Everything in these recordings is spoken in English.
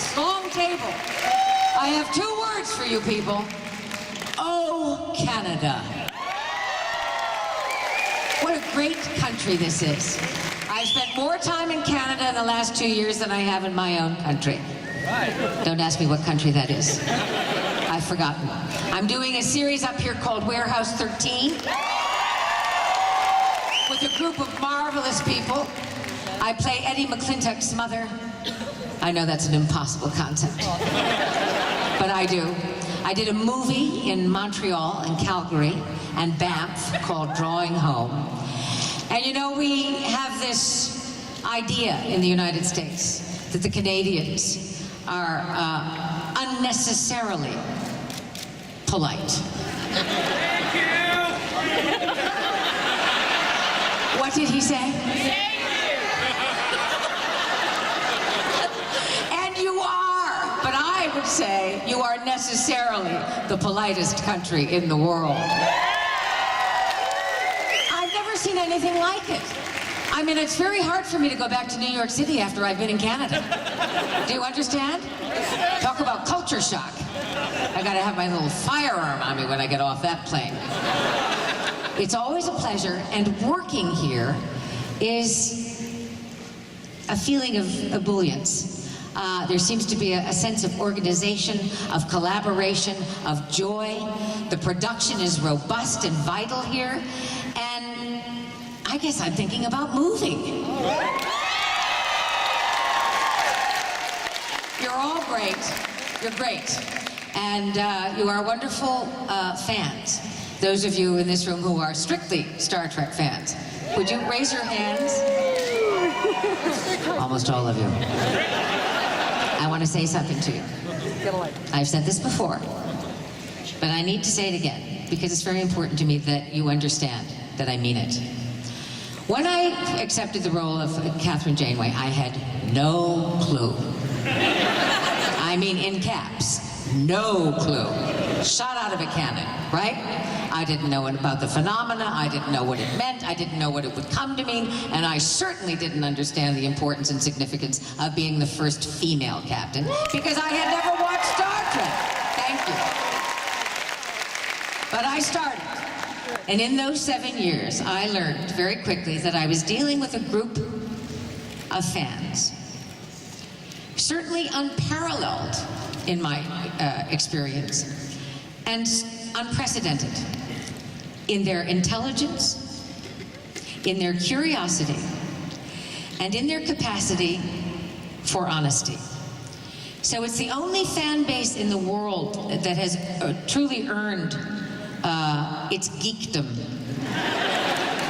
this long table, I have 2 words for you people. Oh, Canada. What a great country this is. I've spent more time in Canada in the last 2 years than I have in my own country. Right. Don't ask me what country that is. I've forgotten. I'm doing a series up here called Warehouse 13 with a group of marvelous people. I play Eddie McClintock's mother. I know that's an impossible concept, but I do. I did a movie in Montreal and Calgary and Banff called Drawing Home. And you know, we have this idea in the United States that the Canadians are unnecessarily polite. Thank you! What did he say? Thank you! And you are, but I would say you are necessarily the politest country in the world. I've never seen anything like it. I mean, it's very hard for me to go back to New York City after I've been in Canada. Do you understand? Talk about culture shock. I gotta have my little firearm on me when I get off that plane. It's always a pleasure, and working here is a feeling of ebullience. There seems to be a sense of organization, of collaboration, of joy. The production is robust and vital here, and I guess I'm thinking about moving. You're all great. You're great. And you are wonderful fans. Those of you in this room who are strictly Star Trek fans, would you raise your hands? Almost all of you. I want to say something to you. I've said this before, but I need to say it again because it's very important to me that you understand that I mean it. When I accepted the role of Kathryn Janeway, I had no clue. I mean, in caps, no clue. Shot out of a cannon, right? I didn't know about the phenomena, I didn't know what it meant, I didn't know what it would come to mean, and I certainly didn't understand the importance and significance of being the first female captain, because I had never watched Star Trek. Thank you. But I started. And in those 7 years, I learned very quickly that I was dealing with a group of fans, certainly unparalleled in my experience, and unprecedented in their intelligence, in their curiosity, and in their capacity for honesty. So it's the only fan base in the world that has truly earned its geekdom.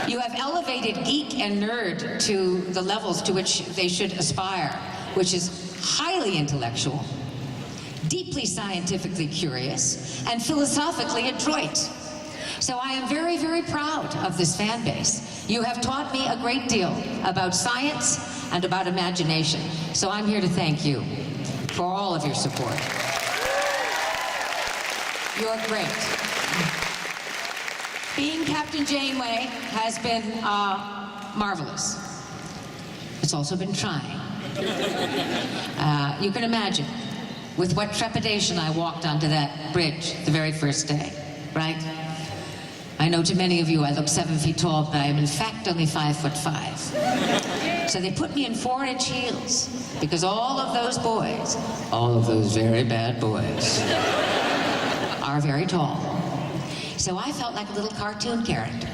You have elevated geek and nerd to the levels to which they should aspire, which is highly intellectual, deeply scientifically curious, and philosophically adroit. So I am very, very proud of this fan base. You have taught me a great deal about science and about imagination. So I'm here to thank you for all of your support. You're great. Being Captain Janeway has been marvelous. It's also been trying. You can imagine with what trepidation I walked onto that bridge the very first day, right? I know to many of you I look 7 feet tall, but I am in fact only 5'5". So they put me in 4-inch heels because all of those boys, all of those very bad boys, are very tall. So I felt like a little cartoon character.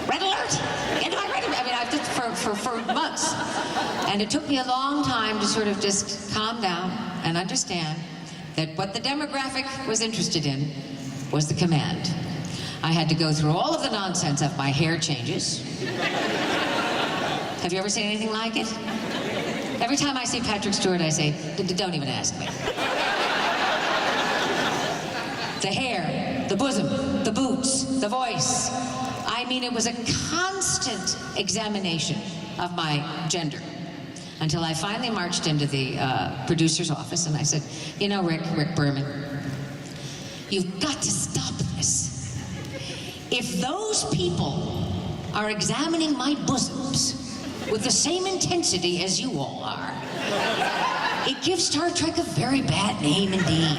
Red alert! Get to my red alert! I mean, I did for months. And it took me a long time to sort of just calm down and understand that what the demographic was interested in was the command. I had to go through all of the nonsense of my hair changes. Have you ever seen anything like it? Every time I see Patrick Stewart, I say, don't even ask me. The hair, the bosom, the boots, the voice. I mean, it was a constant examination of my gender until I finally marched into the producer's office and I said, you know, Rick Berman, you've got to stop this. If those people are examining my bosoms with the same intensity as you all are, It gives Star Trek a very bad name indeed.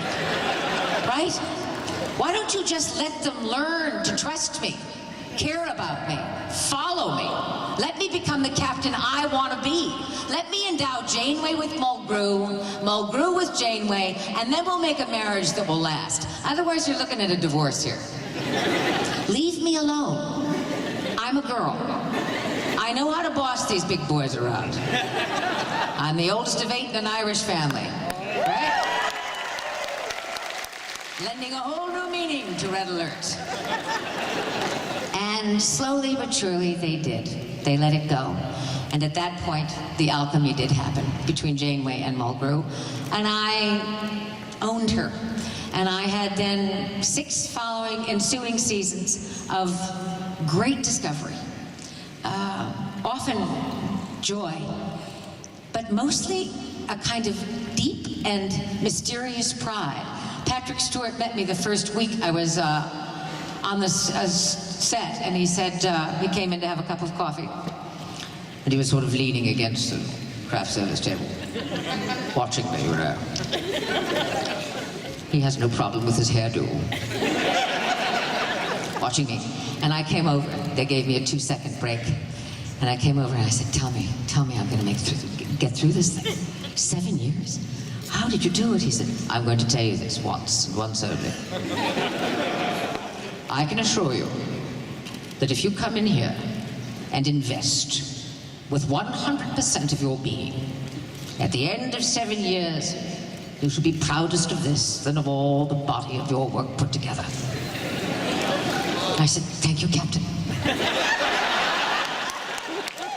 Right? Why don't you just let them learn to trust me, care about me, follow me? Let me become the captain I want to be. Let me endow Janeway with Mulgrew, Mulgrew with Janeway, and then we'll make a marriage that will last. Otherwise, you're looking at a divorce here. Leave me alone. I'm a girl. I know how to boss these big boys around. I'm the oldest of 8 in an Irish family, right? Lending a whole new meaning to Red Alert. And slowly but surely they did. They let it go. And at that point, the alchemy did happen between Janeway and Mulgrew. And I owned her. And I had then 6 following ensuing seasons of great discovery. Often joy, but mostly a kind of deep and mysterious pride. Patrick Stewart met me the first week I was on the set, and he said, he came in to have a cup of coffee, and he was sort of leaning against the craft service table, watching me, you know. He has no problem with his hairdo. Watching me. And I came over. They gave me a 2-second break. And I came over and I said, tell me, I'm going to get through this thing. 7 years? How did you do it? He said, I'm going to tell you this once only. I can assure you that if you come in here and invest with 100% of your being, at the end of 7 years, you shall be proudest of this than of all the body of your work put together. I said, thank you, Captain.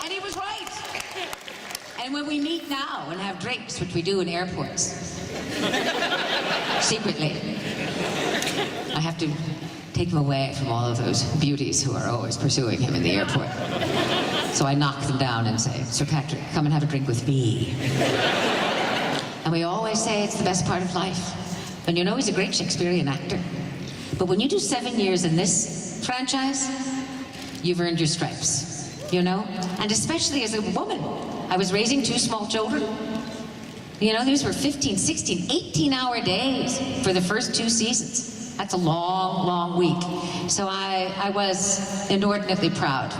And he was right. And when we meet now and have drinks, which we do in airports, secretly, I have to take him away from all of those beauties who are always pursuing him in the airport. So I knock them down and say, Sir Patrick, come and have a drink with me. And we always say it's the best part of life. And you know he's a great Shakespearean actor. But when you do 7 years in this franchise, you've earned your stripes, you know? And especially as a woman. I was raising 2 small children. You know, these were 15, 16, 18-hour days for the first 2 seasons. That's a long, long week. So I was inordinately proud.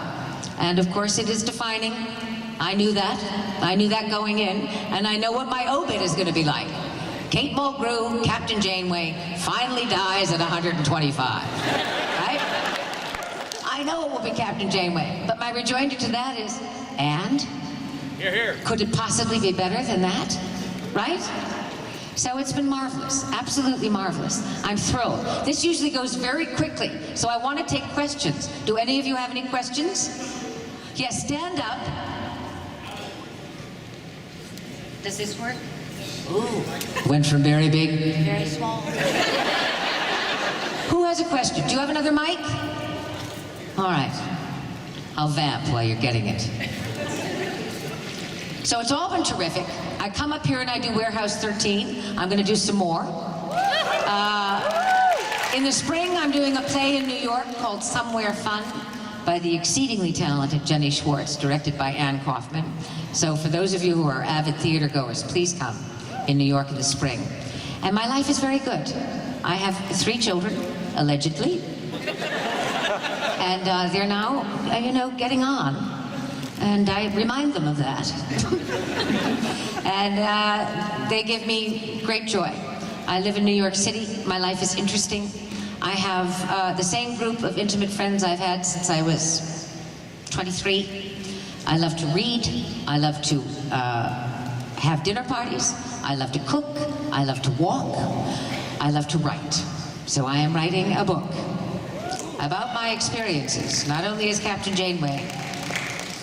And of course it is defining. I knew that. I knew that going in. And I know what my obit is going to be like. Kate Mulgrew, Captain Janeway, finally dies at 125. Right? I know it will be Captain Janeway. But my rejoinder to that is, and? Here, here. Could it possibly be better than that? Right? So it's been marvelous, absolutely marvelous. I'm thrilled. This usually goes very quickly, so I want to take questions. Do any of you have any questions? Yes, stand up. Does this work? Ooh. Went from very big. Very small. Who has a question? Do you have another mic? All right. I'll vamp while you're getting it. So it's all been terrific. I come up here and I do Warehouse 13. I'm going to do some more. In the spring, I'm doing a play in New York called Somewhere Fun by the exceedingly talented Jenny Schwartz, directed by Anne Kaufman. So for those of you who are avid theater goers, please come in New York in the spring. And my life is very good. I have 3 children, allegedly. And they're now, you know, getting on. And I remind them of that. And they give me great joy. I live in New York City. My life is interesting. I have the same group of intimate friends I've had since I was 23. I love to read. I love to have dinner parties. I love to cook. I love to walk. I love to write. So I am writing a book about my experiences, not only as Captain Janeway,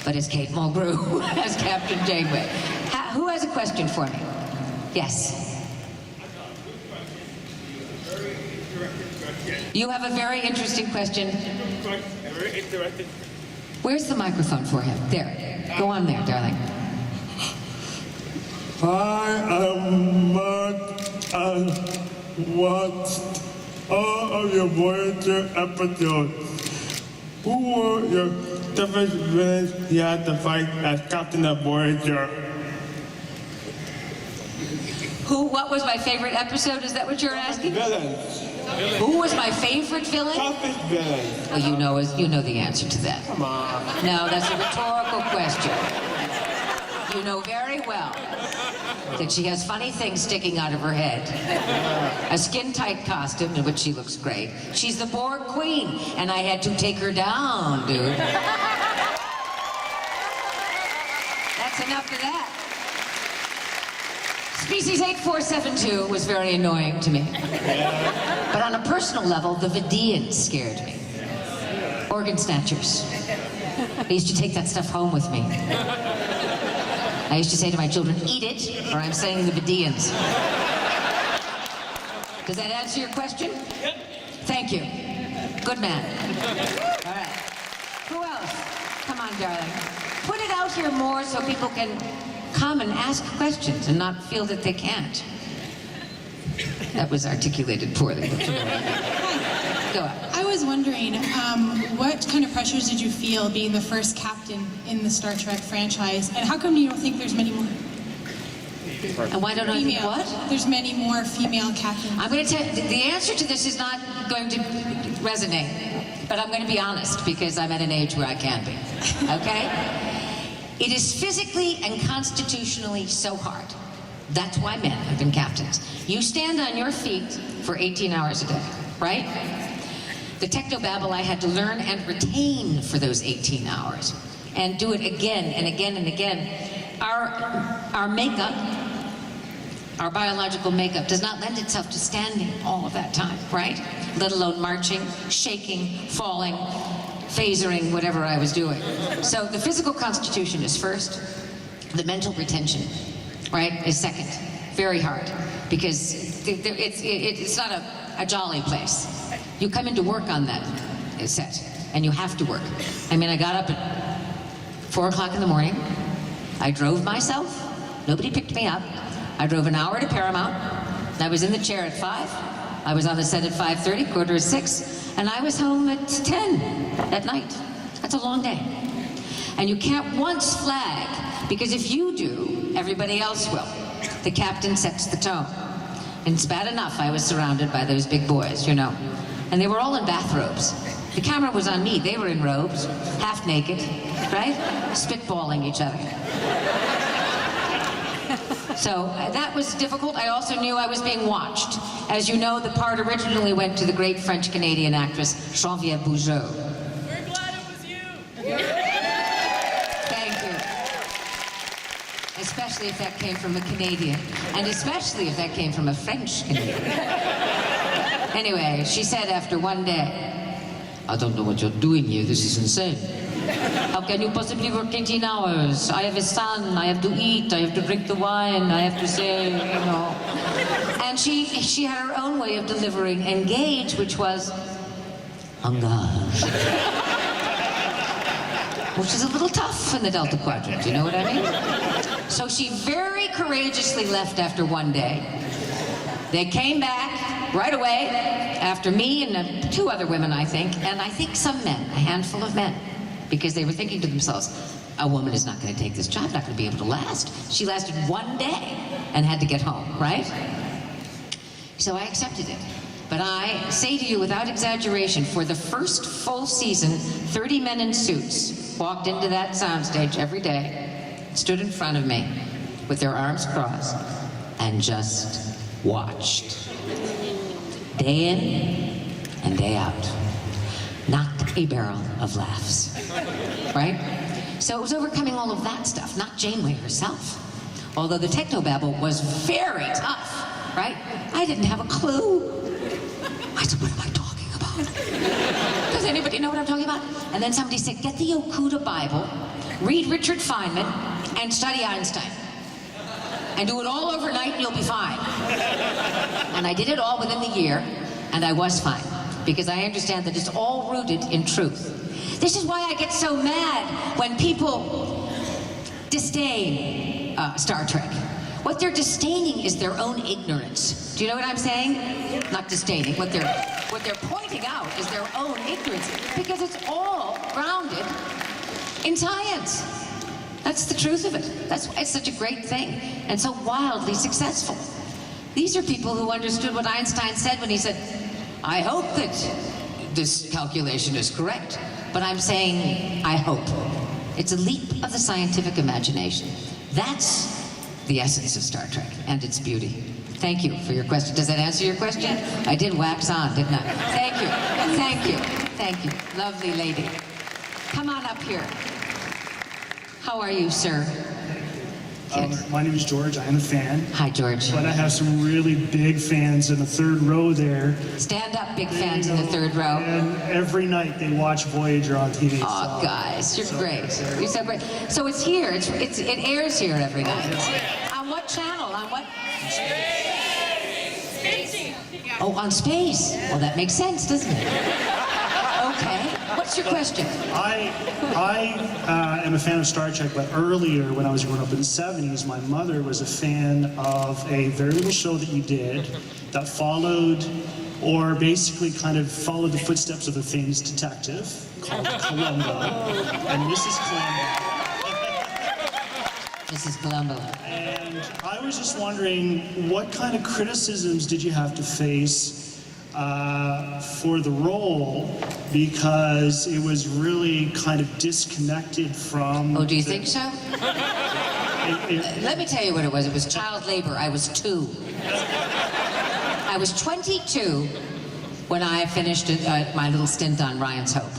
but as Kate Mulgrew, as Captain Janeway. Who has a question for me? Yes. You have a very interesting question. Very interesting. Where's the microphone for him? There. Go on there, darling. Hi, I watched all of your Voyager episodes. Who were your toughest villains you had to fight as Captain of Voyager? What was my favorite episode? Is that what you're asking? Villains. Who was my favorite villain? Toughest villains. Well, you know the answer to that. Come on. No, that's a rhetorical question. You know very well that she has funny things sticking out of her head. A skin-tight costume in which she looks great. She's the Borg Queen, and I had to take her down, dude. That's enough of that. Species 8472 was very annoying to me. But on a personal level, the Vidians scared me. Organ snatchers. I used to take that stuff home with me. I used to say to my children, eat it, or I'm saying the Vidians. Does that answer your question? Yep. Thank you. Good man. All right. Who else? Come on, darling. Put it out here more so people can come and ask questions and not feel that they can't. That was articulated poorly. Go on. I was wondering, what kind of pressures did you feel being the first captain in the Star Trek franchise, and how come you don't think there's many more And why don't I think female? what? There's many more female captains. I'm going to tell you, the answer to this is not going to resonate, but I'm going to be honest because I'm at an age where I can be, okay? It is physically and constitutionally so hard. That's why men have been captains. You stand on your feet for 18 hours a day, right? The technobabble I had to learn and retain for those 18 hours and do it again and again and again. Our makeup, our biological makeup does not lend itself to standing all of that time, right? Let alone marching, shaking, falling, phasering, whatever I was doing. So the physical constitution is first. The mental retention, right, is second. Very hard because it's not a jolly place. You come into work on that set, and you have to work. I mean, I got up at 4 o'clock in the morning. I drove myself. Nobody picked me up. I drove an hour to Paramount. I was in the chair at 5. I was on the set at 5:30, 5:45, and I was home at 10 at night. That's a long day. And you can't once flag, because if you do, everybody else will. The captain sets the tone. And it's bad enough I was surrounded by those big boys, you know. And they were all in bathrobes. The camera was on me. They were in robes, half naked, right? Spitballing each other. So that was difficult. I also knew I was being watched. As you know, the part originally went to the great French-Canadian actress, Geneviève Bujold. We're glad it was you. Thank you. Especially if that came from a Canadian. And especially if that came from a French Canadian. Anyway, she said after one day, I don't know what you're doing here, this is insane. How can you possibly work 18 hours? I have a son, I have to eat, I have to drink the wine, I have to say, you know. And she had her own way of delivering engage, which was, engage. Which is a little tough in the Delta Quadrant, you know what I mean? So she very courageously left after one day. They came back right away after me and 2 other women, I think, and I think some men, a handful of men, because they were thinking to themselves, a woman is not going to take this job, not going to be able to last. She lasted one day and had to get home, right? So I accepted it. But I say to you without exaggeration, for the first full season, 30 men in suits walked into that soundstage every day, stood in front of me with their arms crossed, and just watched. Day in and day out. Not a barrel of laughs. Right? So it was overcoming all of that stuff, not Janeway herself. Although the technobabble was very tough, right? I didn't have a clue. I said, what am I talking about? Does anybody know what I'm talking about? And then somebody said, get the Okuda Bible, read Richard Feynman, and study Einstein. And do it all overnight and you'll be fine. And I did it all within the year, and I was fine. Because I understand that it's all rooted in truth. This is why I get so mad when people disdain Star Trek. What they're disdaining is their own ignorance. Do you know what I'm saying? Not disdaining. What they're pointing out is their own ignorance, because it's all grounded in science. That's the truth of it. That's why it's such a great thing and so wildly successful. These are people who understood what Einstein said when he said, I hope that this calculation is correct. But I'm saying, I hope. It's a leap of the scientific imagination. That's the essence of Star Trek and its beauty. Thank you for your question. Does that answer your question? Yes. I did wax on, didn't I? Thank you. Thank you. Thank you. Lovely lady. Come on up here. How are you, sir? My name is George. I am a fan. Hi, George. But I have some really big fans in the third row there. Stand up, big fans in the third row. And every night they watch Voyager on TV. Oh, guys, you're great. You're so great. So it's here. It airs here every night. On what channel? On what? Oh, on Space. Well, that makes sense, doesn't it? Okay. What's your question? I am a fan of Star Trek, but earlier when I was growing up in the 70s, my mother was a fan of a very little show that you did that followed, or basically kind of followed the footsteps of a famous detective called Columbo and Mrs. Columbo. Mrs. Columbo. And I was just wondering, what kind of criticisms did you have to face for the role, because it was really kind of disconnected from... Oh, do you think so? Let me tell you what it was. It was child labor. I was 2. I was 22 when I finished my little stint on Ryan's Hope,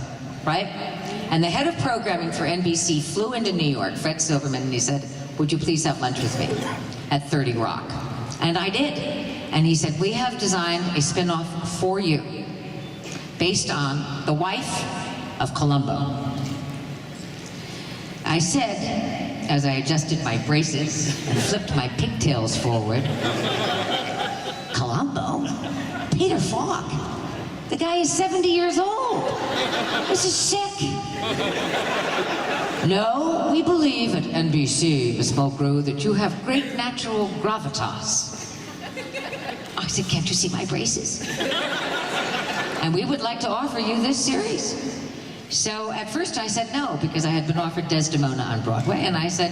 right? And the head of programming for NBC flew into New York, Fred Silverman, and he said, would you please have lunch with me at 30 Rock? And I did. And he said, we have designed a spin-off for you based on the wife of Columbo. I said, as I adjusted my braces and flipped my pigtails forward, Columbo? Peter Falk? The guy is 70 years old. This is sick. No, we believe at NBC, Miss Mulgrew, that you have great natural gravitas. I said, can't you see my braces? And we would like to offer you this series. So at first I said no, because I had been offered Desdemona on Broadway, and I said,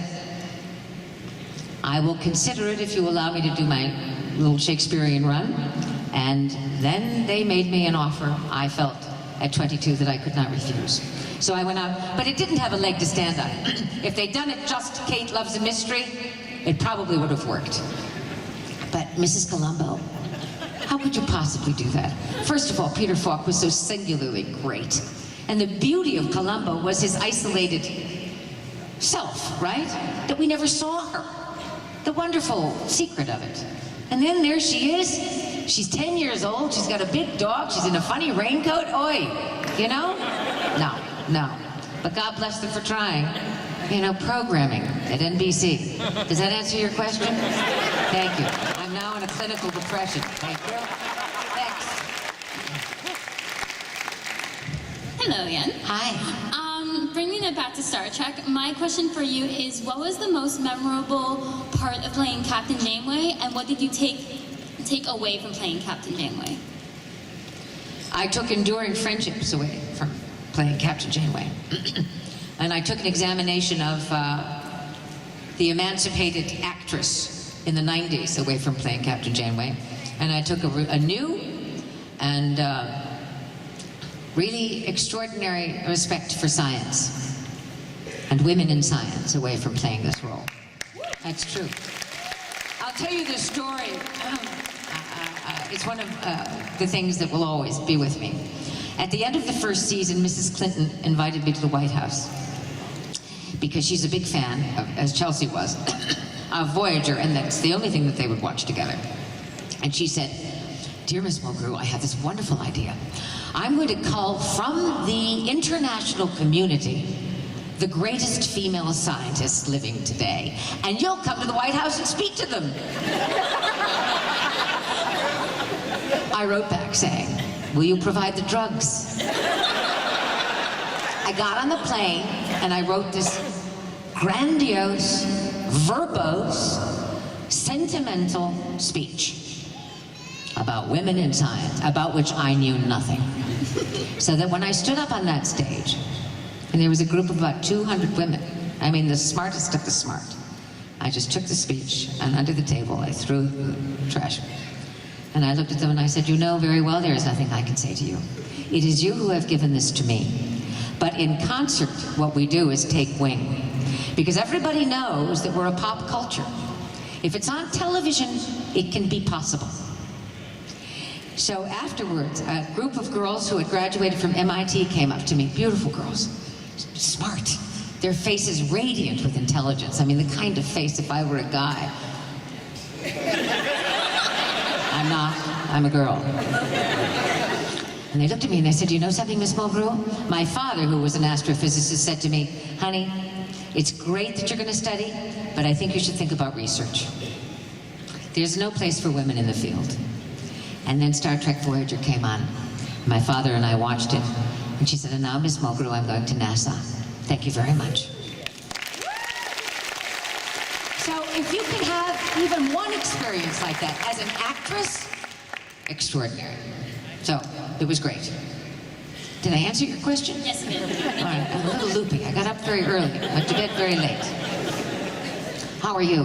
I will consider it if you allow me to do my little Shakespearean run. And then they made me an offer I felt at 22 that I could not refuse. So I went out, but it didn't have a leg to stand on. If they'd done it just Kate Loves a Mystery, it probably would have worked. But Mrs. Columbo, how could you possibly do that? First of all, Peter Falk was so singularly great. And the beauty of Columbo was his isolated self, right? That we never saw her. The wonderful secret of it. And then there she is. She's 10 years old. She's got a big dog. She's in a funny raincoat. Oi, you know? No. But God bless them for trying. You know, programming at NBC. Does that answer your question? Thank you. I'm now in a clinical depression. Thank you. Thanks. Hello again. Hi. Bringing it back to Star Trek, my question for you is, what was the most memorable part of playing Captain Janeway, and what did you take away from playing Captain Janeway? I took enduring friendships away from playing Captain Janeway. And I took an examination of the emancipated actress in the 90s away from playing Captain Janeway. And I took a new and really extraordinary respect for science and women in science away from playing this role. That's true. I'll tell you this story. It's one of the things that will always be with me. At the end of the first season, Mrs. Clinton invited me to the White House because she's a big fan, as Chelsea was, of Voyager, and that's the only thing that they would watch together. And she said, dear Miss Mulgrew, I have this wonderful idea. I'm going to call from the international community the greatest female scientists living today, and you'll come to the White House and speak to them. I wrote back saying, will you provide the drugs? I got on the plane and I wrote this grandiose, verbose, sentimental speech about women in science, about which I knew nothing. So that when I stood up on that stage, and there was a group of about 200 women, I mean the smartest of the smart, I just took the speech, and under the table, I threw it in the trash. And I looked at them and I said, you know very well there is nothing I can say to you. It is you who have given this to me. But in concert, what we do is take wing. Because everybody knows that we're a pop culture. If it's on television, it can be possible. So afterwards, a group of girls who had graduated from MIT came up to me, beautiful girls, smart. Their faces radiant with intelligence. I mean, the kind of face if I were a guy. I'm not, I'm a girl. And they looked at me and they said, you know something, Miss Mulgrew? My father, who was an astrophysicist, said to me, honey, it's great that you're going to study, but I think you should think about research. There's no place for women in the field. And then Star Trek Voyager came on. My father and I watched it. And she said, and now, Miss Mulgrew, I'm going to NASA. Thank you very much. So if you can have even one experience like that as an actress, extraordinary. So it was great. Did I answer your question? Yes, you did. All right, I'm a little loopy. I got up very early, went to bed very late. How are you?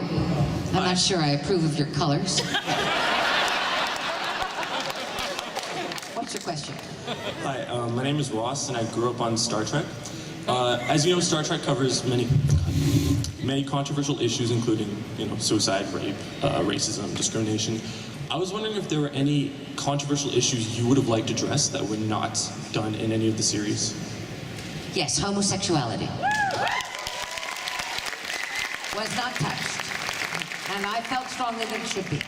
I'm not sure I approve of your colors. What's your question? Hi, my name is Ross, and I grew up on Star Trek. As you know, Star Trek covers many controversial issues, including, suicide, rape, racism, discrimination. I was wondering if there were any controversial issues you would have liked addressed that were not done in any of the series. Yes, homosexuality was not touched. And I felt strongly that it should be.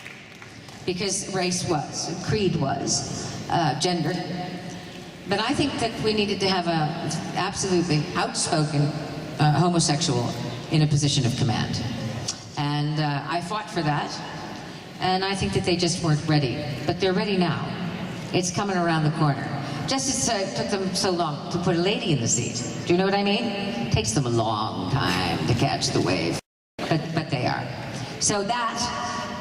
Because race was, creed was, gender. But I think that we needed to have a absolutely outspoken homosexual in a position of command. And I fought for that. And I think that they just weren't ready. But they're ready now. It's coming around the corner. Just as it took them so long to put a lady in the seat. Do you know what I mean? It takes them a long time to catch the wave. But they are. So that,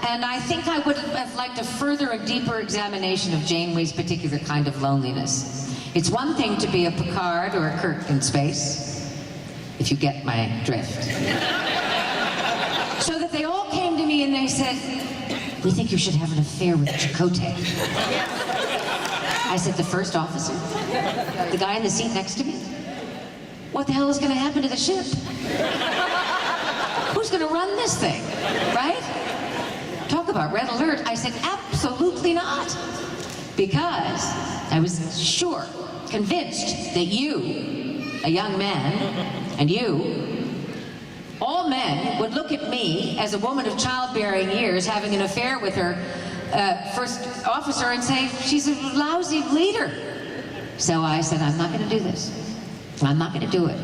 and I think I would have liked a further and deeper examination of Janeway's particular kind of loneliness. It's one thing to be a Picard or a Kirk in space, if you get my drift. So that they all came to me and they said, we think you should have an affair with Chakotay. I said, the first officer? The guy in the seat next to me? What the hell is going to happen to the ship? Who's going to run this thing, right? Talk about red alert. I said, absolutely not. Because I was sure, convinced that you, a young man, and you, all men would look at me as a woman of childbearing years having an affair with her first officer and say, she's a lousy leader. So I said, I'm not going to do this. I'm not going to do it.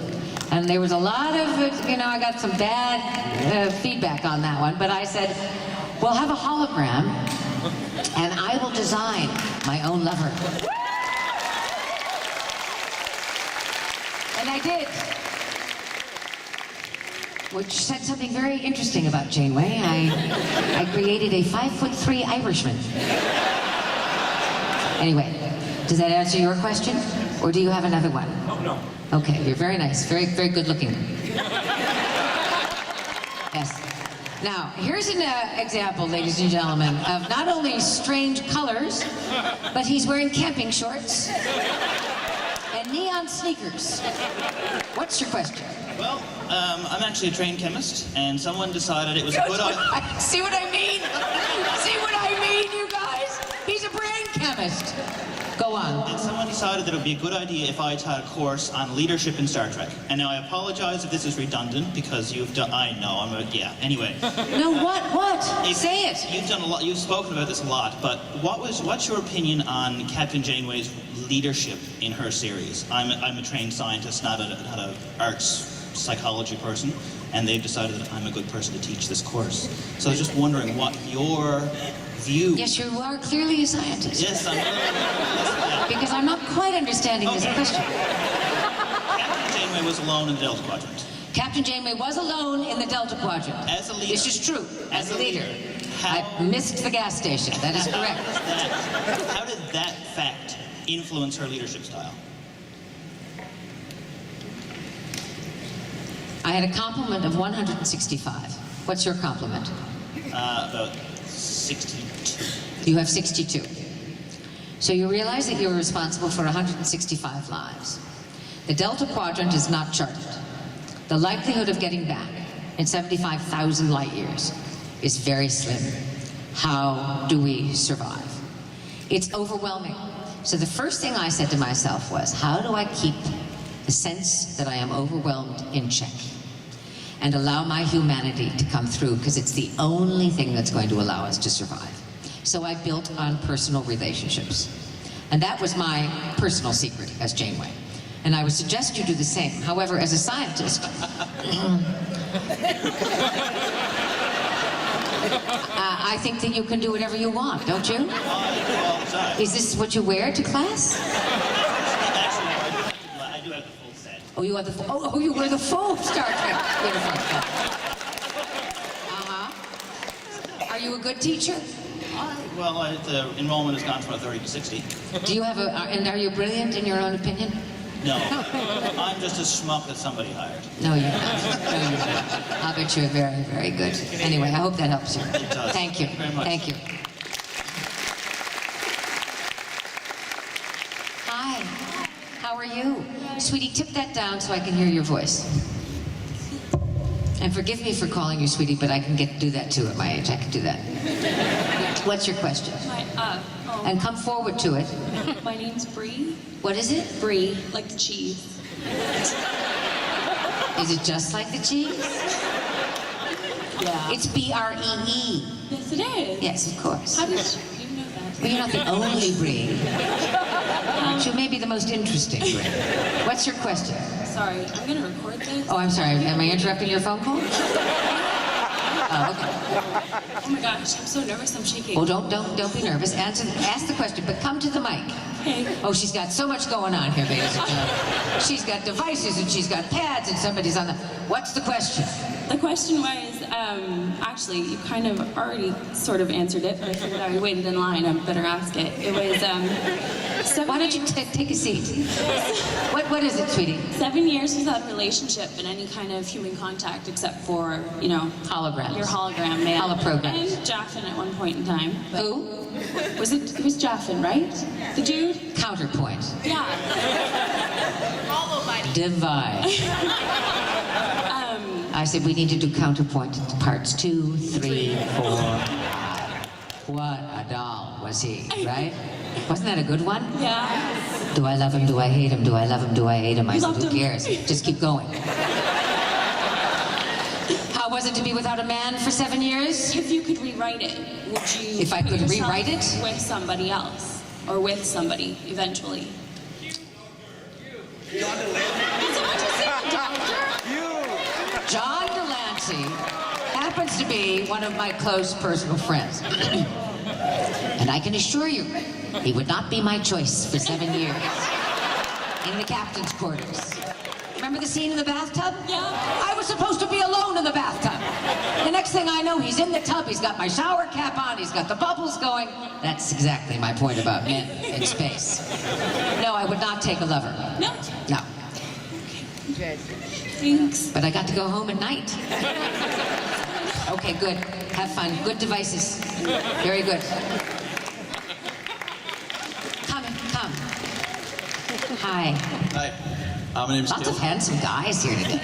And there was a lot of, I got some bad feedback on that one, but I said, we'll have a hologram and I will design my own lover. And I did. Which said something very interesting about Janeway. I created a 5'3" Irishman. Anyway, does that answer your question? Or do you have another one? Oh, no. Okay, you're very nice, very, very good looking. Yes. Now, here's an example, ladies and gentlemen, of not only strange colors, but he's wearing camping shorts and neon sneakers. What's your question? Well, I'm actually a trained chemist, and someone decided it was a good idea. See what I mean? See what I mean, you guys? He's a brain chemist. Go on. And someone decided that it would be a good idea if I had a course on leadership in Star Trek. And now I apologize if this is redundant, because you've done, anyway. No, what? Say it. You've done a lot, you've spoken about this a lot, but what's your opinion on Captain Janeway's leadership in her series? I'm a trained scientist, not a arts psychology person, and they've decided that I'm a good person to teach this course. So I was just wondering what your view... Yes, you are clearly a scientist. Yes, I'm... Because I'm not quite understanding this question. Captain Janeway was alone in the Delta Quadrant. Captain Janeway was alone in the Delta Quadrant. As a leader. This is true. As a leader. How... I missed the gas station. That is correct. How did that fact influence her leadership style? I had a complement of 165. What's your compliment? About 62. You have 62. So you realize that you're responsible for 165 lives. The Delta Quadrant is not charted. The likelihood of getting back in 75,000 light years is very slim. How do we survive? It's overwhelming. So the first thing I said to myself was, how do I keep the sense that I am overwhelmed in check and allow my humanity to come through, because it's the only thing that's going to allow us to survive. So I built on personal relationships. And that was my personal secret as Janeway. And I would suggest you do the same. However, as a scientist, I think that you can do whatever you want, don't you? Is this what you wear to class? I do have the full set. Oh, you have the you wear the full Star Trek uniform. Are you a good teacher? Well, the enrollment has gone from 30 to 60. Do you have and are you brilliant in your own opinion? No, I'm just a schmuck that somebody hired. No, you're not. No, you're not. I'll bet you're very, very good. Anyway, I hope that helps you. It does. Thank you. Thank you very much. Thank you. Hi. How are you? Sweetie, tip that down so I can hear your voice. And forgive me for calling you sweetie, but I can do that too at my age. I can do that. What's your question? And come forward to it. My name's Brie. What is it? Brie, like the cheese. Is it just like the cheese? Yeah. It's B-R-E-E. Yes, it is. Yes, of course. How did you know that? Well, you're not the only Brie. You may be the most interesting Brie. What's your question? Sorry, I'm gonna record this. Oh, I'm sorry. Am I interrupting your phone call? Oh, okay. Oh my gosh, I'm so nervous. I'm shaking. Oh, don't be nervous. Ask the question, but come to the mic. Okay. Oh, she's got so much going on here, ladies and gentlemen. She's got devices and she's got pads and somebody's on the. What's the question? The question was, actually, you kind of already sort of answered it, but I figured I waited in line. I better ask it. It was, Why don't you take a seat? What is it, sweetie? 7 years without a relationship and any kind of human contact except for, you know, Holograms. your hologram man. Holoprograms. And Jaffin at one point in time. But Who? it was Jaffin, right? The dude? Counterpoint. Yeah. Divide. I said we need to do counterpoint parts 2, 3, 4. What a doll was he, right? Wasn't that a good one? Yeah. Do I love him? Do I hate him? Do I love him? Do I hate him? I You said, loved who him. cares? Just keep going. How was it to be without a man for 7 years? If you could rewrite it, would you If I put could yourself rewrite it? with somebody else? Or with somebody, eventually? John Delancey happens to be one of my close personal friends. And I can assure you, he would not be my choice for 7 years. In the captain's quarters. Remember the scene in the bathtub? Yeah. I was supposed to be alone in the bathtub. The next thing I know, he's in the tub, he's got my shower cap on, he's got the bubbles going. That's exactly my point about men in space. No, I would not take a lover. No? No. Thanks. But I got to go home at night. Okay, good. Have fun. Good devices. Very good. Come. Hi. Hi, my name's Lots of Kate. handsome guys here today.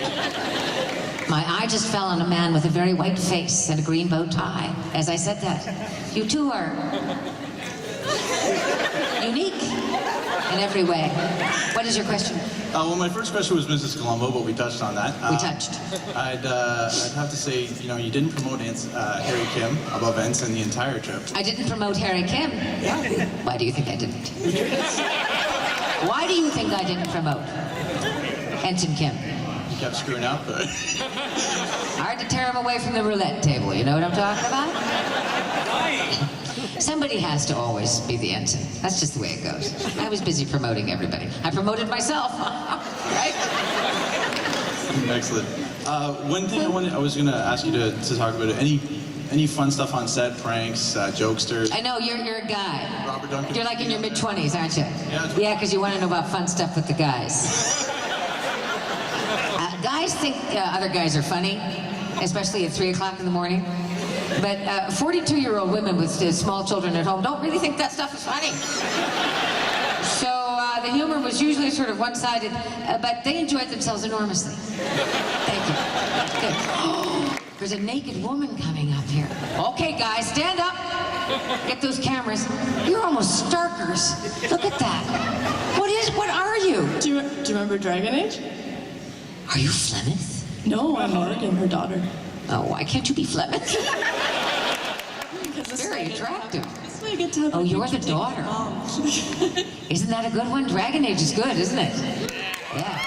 My eye just fell on a man with a very white face and a green bow tie. As I said that, you two are unique in every way. What is your question? Well, my first question was Mrs. Colombo, but we touched on that. We touched. I'd have to say, you know, you didn't promote Harry Kim above Ensign the entire trip. I didn't promote Harry Kim. Why do you think I didn't? Why do you think I didn't promote Ensign Kim? You kept screwing up. But Hard to tear him away from the roulette table, you know what I'm talking about? Somebody has to always be the ensign. That's just the way it goes. I was busy promoting everybody. I promoted myself, right? Excellent. One thing I was going to ask you to talk about, any fun stuff on set, pranks, jokesters? I know, you're a guy. Robert Duncan. You're like in your mid-20s, aren't you? Yeah. Yeah, because you want to know about fun stuff with the guys. Guys think other guys are funny. especially at 3 o'clock in the morning. But 42-year-old women with small children at home don't really think that stuff is funny. So the humor was usually sort of one-sided, but they enjoyed themselves enormously. Thank you. Good. There's a naked woman coming up here. Okay, guys, stand up. Get those cameras. You're almost Starkers. Look at that. What are you? Do you remember Dragon Age? Are you Flemeth? No, I'm Morgan, her daughter. Oh, why can't you be Flemeth? Because this Very way I get to have- attractive. This way I get to have Oh, my you're the picture taken daughter. with Mom. Isn't that a good one? Dragon Age is good, isn't it? Yeah.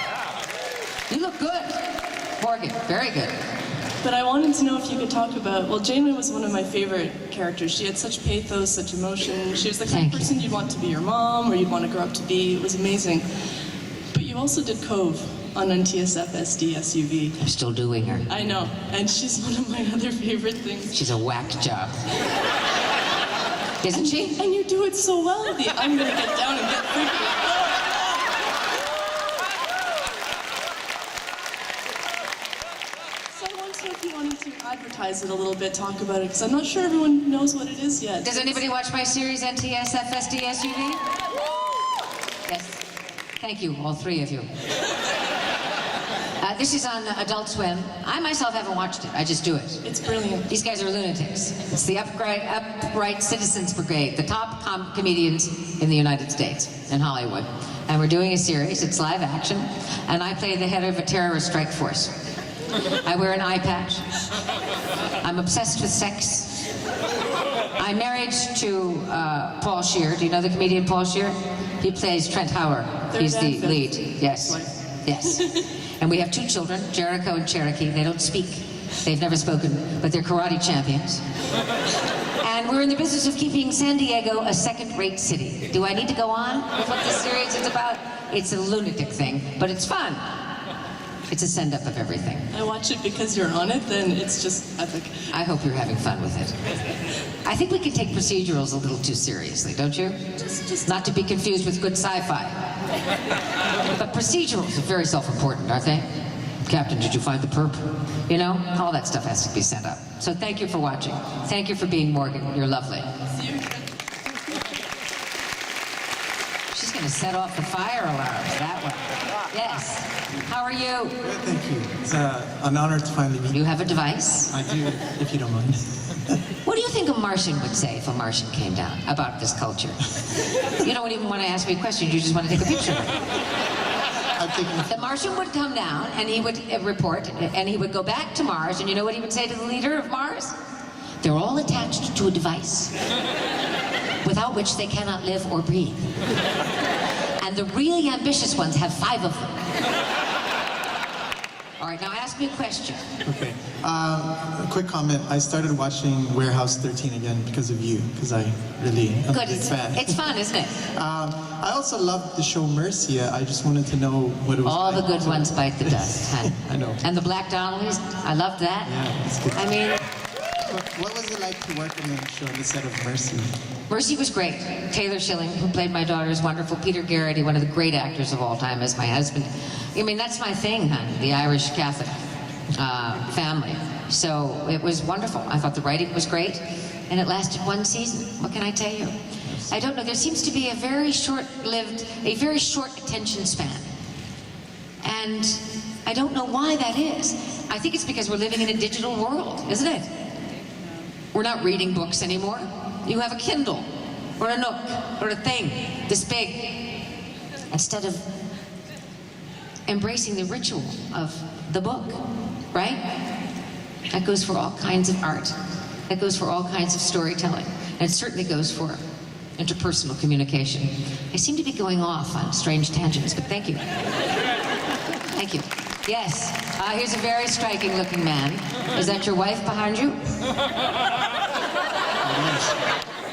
You look good. Morgan, very good. But I wanted to know if you could talk about, well, Janeway was one of my favorite characters. She had such pathos, such emotion. She was the kind Thank of you. person you'd want to be your mom or you'd want to grow up to be. It was amazing. But you also did Cove on NTSF SD SUV. I'm still doing her. I know, and she's one of my other favorite things. She's a whack job. Isn't she? And you do it so well. I'm gonna get down and get freaky. So I wonder if you wanted to advertise it a little bit, talk about it, because I'm not sure everyone knows what it is yet. Does anybody watch my series NTSF SD SUV? Yes. Thank you, all three of you. This is on Adult Swim. I myself haven't watched it. I just do it. It's brilliant. These guys are lunatics. It's the Upright Citizens Brigade, the top comedians in the United States, in Hollywood. And we're doing a series. It's live action. And I play the head of a terrorist strike force. I wear an eye patch. I'm obsessed with sex. I'm married to Paul Scheer. Do you know the comedian Paul Scheer? He plays Trent Howard. He's the lead. Yes. Yes. And we have 2 children, Jericho and Cherokee. They don't speak. They've never spoken, but they're karate champions. And we're in the business of keeping San Diego a second-rate city. Do I need to go on with what this series is about? It's a lunatic thing, but it's fun. It's a send-up of everything. I watch it because you're on it, then it's just epic. I hope you're having fun with it. I think we can take procedurals a little too seriously, don't you? Just Not to be confused with good sci-fi. But procedurals are very self-important, aren't they? Captain, did you find the perp? You know, all that stuff has to be sent up. So thank you for watching. Thank you for being Morgan. You're lovely. She's going to set off the fire alarms, that one. Yes. How are you? Good, thank you. It's an honor to finally meet you. You have a device? I do, if you don't mind. What do you think a Martian would say if a Martian came down about this culture? You don't even want to ask me a question, you just want to take a picture. The Martian would come down and he would report and he would go back to Mars and you know what he would say to the leader of Mars? They're all attached to a device without which they cannot live or breathe. And the really ambitious ones have 5 of them. All right, now ask me a question. Okay. A quick comment. I started watching Warehouse 13 again because of you, because I really am a Good, big fan. it's fun, isn't it? I also loved the show Mercia. I just wanted to know what it was All like. the good ones bite the dust, honey. I know. And the Black Donnellys, I loved that. Yeah, it's good. I mean, What was it like to work on the show on the set of Mercy? Mercy was great. Taylor Schilling, who played my daughter, is wonderful. Peter Garrity, one of the great actors of all time, is my husband. I mean, that's my thing, honey, the Irish Catholic family. So it was wonderful. I thought the writing was great, and it lasted 1 season. What can I tell you? I don't know. There seems to be a very short attention span. And I don't know why that is. I think it's because we're living in a digital world, isn't it? We're not reading books anymore. You have a Kindle, or a Nook, or a thing this big. Instead of embracing the ritual of the book, right? That goes for all kinds of art. That goes for all kinds of storytelling. And it certainly goes for interpersonal communication. I seem to be going off on strange tangents, but thank you. Thank you. Yes, here's a very striking looking man. Is that your wife behind you?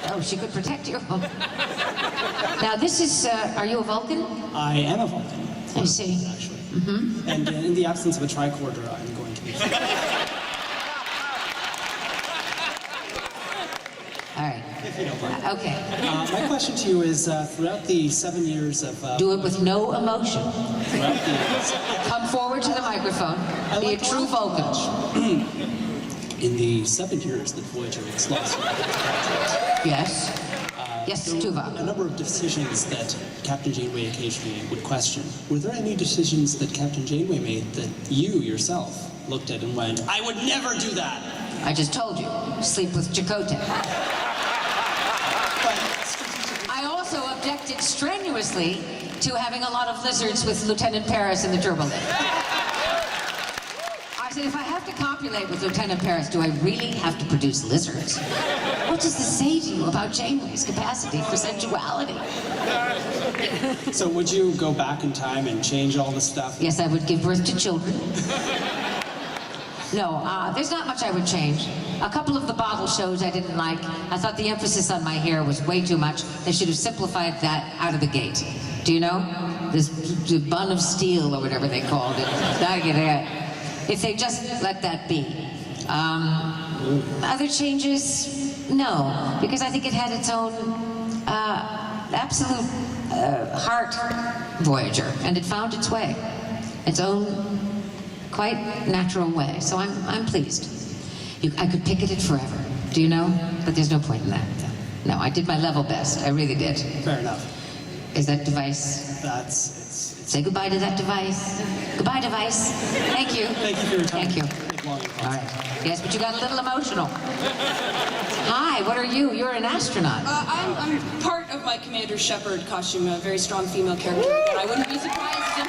Oh, she could protect you. Now this is, are you a Vulcan? I am a Vulcan. I see. Actually. Mm-hmm. And in the absence of a tricorder, I'm going to be. All right. if you don't mind. Okay. My question to you is, throughout the 7 years of... Do it with no emotion. Throughout the years... Come forward to the microphone. Be a true Vulcan. In the 7 years that Voyager was lost, Yes. Yes, there were Tuva. a number of decisions that Captain Janeway occasionally would question. Were there any decisions that Captain Janeway made that you yourself looked at and went, I would never do that? I just told you. Sleep with Chakotay. I also objected strenuously to having a lot of lizards with Lieutenant Paris in the turbolift. I said, if I have to copulate with Lieutenant Paris, do I really have to produce lizards? What does this say to you about Janeway's capacity for sensuality? So would you go back in time and change all the stuff? Yes, I would give birth to children. No, there's not much I would change. A couple of the bottle shows I didn't like. I thought the emphasis on my hair was way too much. They should have simplified that out of the gate. Do you know? This bun of steel or whatever they called it. If they just let that be. Other changes? No, because I think it had its own absolute heart, Voyager, and it found its way. Its own quite natural way. So I'm pleased. I could picket it forever. Do you know? But there's no point in that. No, I did my level best. I really did. Fair enough. Is that device? Say goodbye to that device. Goodbye, device. Thank you. Thank you for your time. Thank you. All right. Yes, but you got a little emotional. Hi, what are you? You're an astronaut. I'm part of my Commander Shepard costume, a very strong female character, but I wouldn't be surprised if...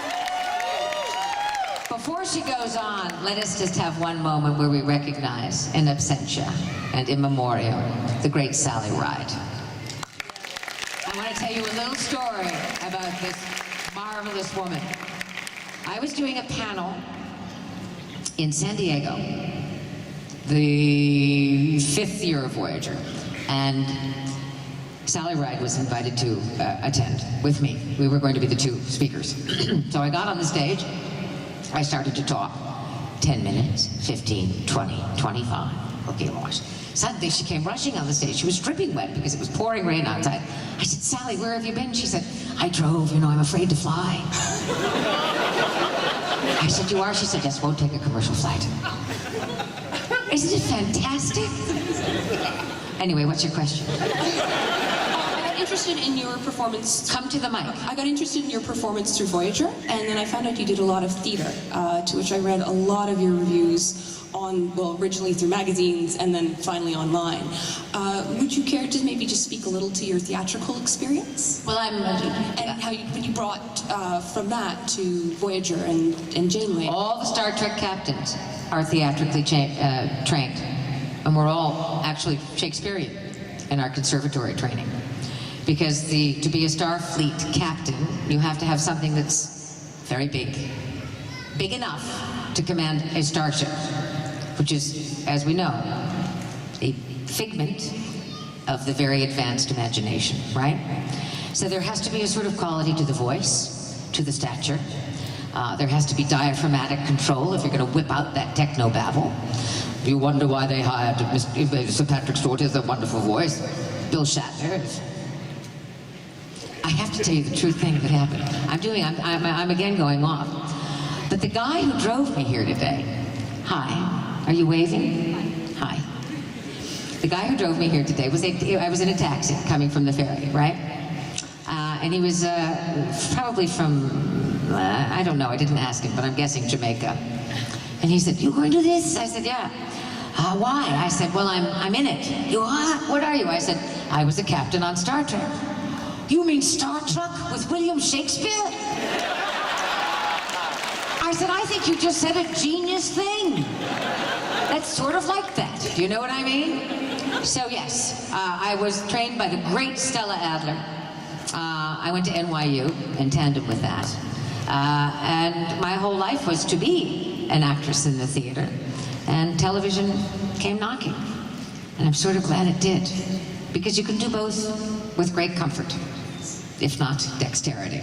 Before she goes on, let us just have one moment where we recognize in absentia and in memoriam the great Sally Ride. I want to tell you a little story about this marvelous woman. I was doing a panel in San Diego, the 5th year of Voyager, and Sally Ride was invited to attend with me. We were going to be the two speakers. So I got on the stage. I started to talk. 10 minutes, 15, 20, 25. Okay, Ross. Suddenly she came rushing on the stage. She was dripping wet because it was pouring rain outside. I said, Sally, where have you been? She said, I drove, I'm afraid to fly. I said, you are? She said, yes, won't take a commercial flight. Isn't it fantastic? Anyway, what's your question? I got interested in your performance. Come to the mic. I got interested in your performance through Voyager, and then I found out you did a lot of theater, to which I read a lot of your reviews on, well, originally through magazines and then finally online. Would you care to maybe just speak a little to your theatrical experience? Well, and how you brought from that to Voyager and Janeway. All the Star Trek captains are theatrically trained, and we're all actually Shakespearean in our conservatory training. Because to be a Starfleet captain, you have to have something that's very big enough to command a starship, which is, as we know, a figment of the very advanced imagination, right? So there has to be a sort of quality to the voice, to the stature. There has to be diaphragmatic control if you're going to whip out that techno-babble. You wonder why they hired Sir Patrick Stewart has a wonderful voice. Bill Shatner. I have to tell you the true thing that happened. I'm again going off. But the guy who drove me here today, hi, are you waving? Hi. The guy who drove me here today I was in a taxi coming from the ferry, right? And he was probably from, I don't know, I didn't ask him, but I'm guessing Jamaica. And he said, you going to this? I said, yeah. Why? I said, well, I'm in it. You are? What are you? I said, I was a captain on Star Trek. You mean Star Trek with William Shakespeare? I said, I think you just said a genius thing. That's sort of like that. Do you know what I mean? So yes, I was trained by the great Stella Adler. I went to NYU in tandem with that. And my whole life was to be an actress in the theater. And television came knocking. And I'm sort of glad it did. Because you can do both with great comfort, if not dexterity.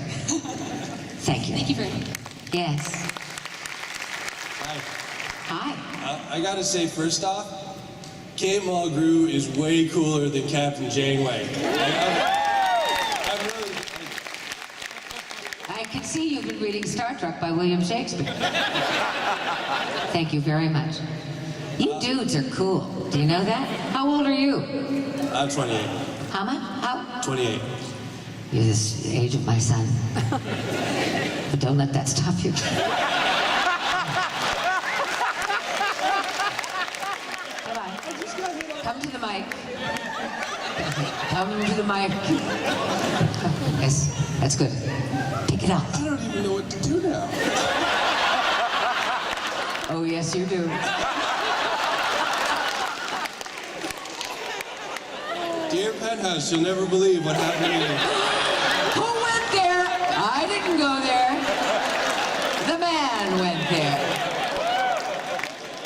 Thank you. Thank you very much. Yes. Hi. Hi. I gotta say, first off, Kate Mulgrew is way cooler than Captain Janeway. I can see you've been reading Star Trek by William Shakespeare. Thank you very much. You dudes are cool. Do you know that? How old are you? I'm 28. How much? How? 28. You're the age of my son. But don't let that stop you. Come on. Come to the mic. Come to the mic. Yes, that's good. Pick it up. I don't even know what to do now. Oh, yes, you do. Dear Penthouse, you'll never believe what happened to me. Who went there? I didn't go there. The man went there.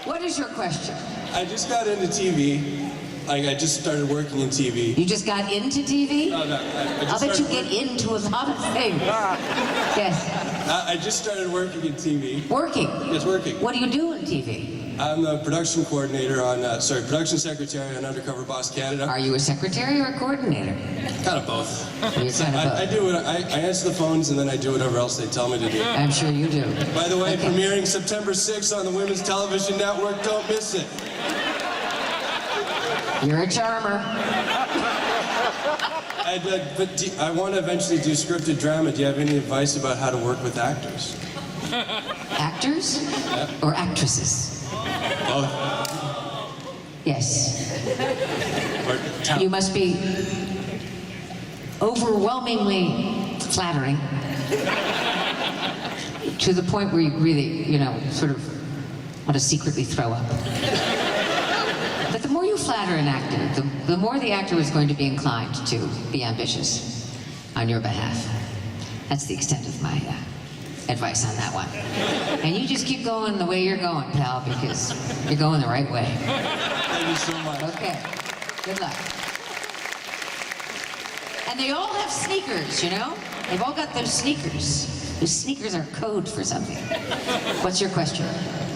What is your question? I just got into TV. Like, I just started working in TV. You just got into TV? No, I I'll bet just you started get into a lot of things. Yes. I just started working in TV. Working? Yes, working. What do you do in TV? I'm the production coordinator on, production secretary on Undercover Boss Canada. Are you a secretary or a coordinator? Kind of both. You're kind of both. I do it. I answer the phones and then I do whatever else they tell me to do. I'm sure you do. By the way, Okay. premiering September 6th on the Women's Television Network. Don't miss it. You're a charmer. I want to eventually do scripted drama. Do you have any advice about how to work with actors? Actors? Yeah. Or actresses? Both. Yes. You must be overwhelmingly flattering to the point where you really, sort of want to secretly throw up. But the more you flatter an actor, the more the actor is going to be inclined to be ambitious on your behalf. That's the extent of my advice on that one. And you just keep going the way you're going, pal, because you're going the right way. Thank you so much. Okay. Good luck. And they all have sneakers, They've all got those sneakers. Those sneakers are code for something. What's your question?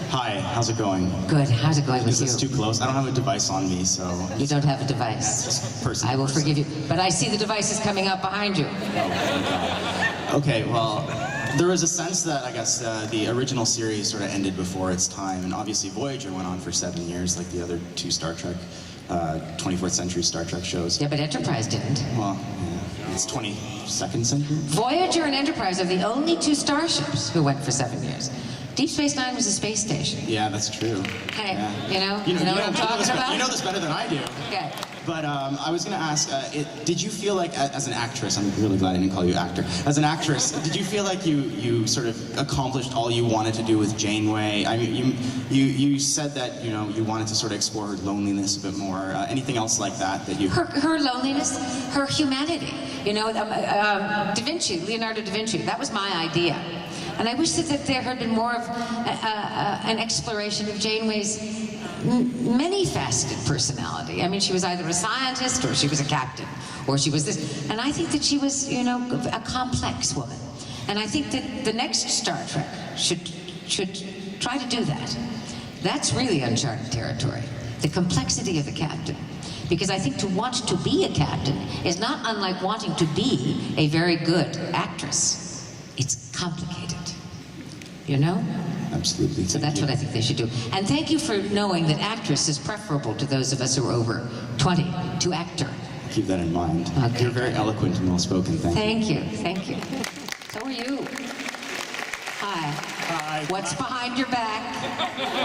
Hi, how's it going? Good. How's it going with Is this you? too close? I don't have a device on me, so... You don't have a device. I will forgive you. But I see the devices coming up behind you. Okay, well, there was a sense that, I guess, the original series sort of ended before its time, and obviously Voyager went on for 7 years, like the other two Star Trek, 24th century Star Trek shows. Yeah, but Enterprise didn't. Well, yeah, it's 22nd century? Voyager and Enterprise are the only two starships who went for 7 years. Deep Space Nine was a space station. Yeah, that's true. Hey, Yeah. you know what I'm talking about? You know this better than I do. Okay. But I was going to ask, did you feel like, as an actress, I'm really glad I didn't call you actor, as an actress, did you feel like you sort of accomplished all you wanted to do with Janeway? I mean, you said that, you wanted to sort of explore her loneliness a bit more. Anything else like that you... Her loneliness, her humanity. Leonardo da Vinci, that was my idea. And I wish that there had been more of an exploration of Janeway's many-faceted personality. I mean, she was either a scientist, or she was a captain, or she was this. And I think that she was, a complex woman. And I think that the next Star Trek should try to do that. That's really uncharted territory. The complexity of the captain. Because I think to want to be a captain is not unlike wanting to be a very good actress. It's complicated. Absolutely. So that's what I think they should do. And thank you for knowing that actress is preferable to those of us who are over 20 to actor. Keep that in mind. Okay. You're very eloquent and well-spoken. Thank you. Thank you. So are you. Hi. Hi. What's behind your back?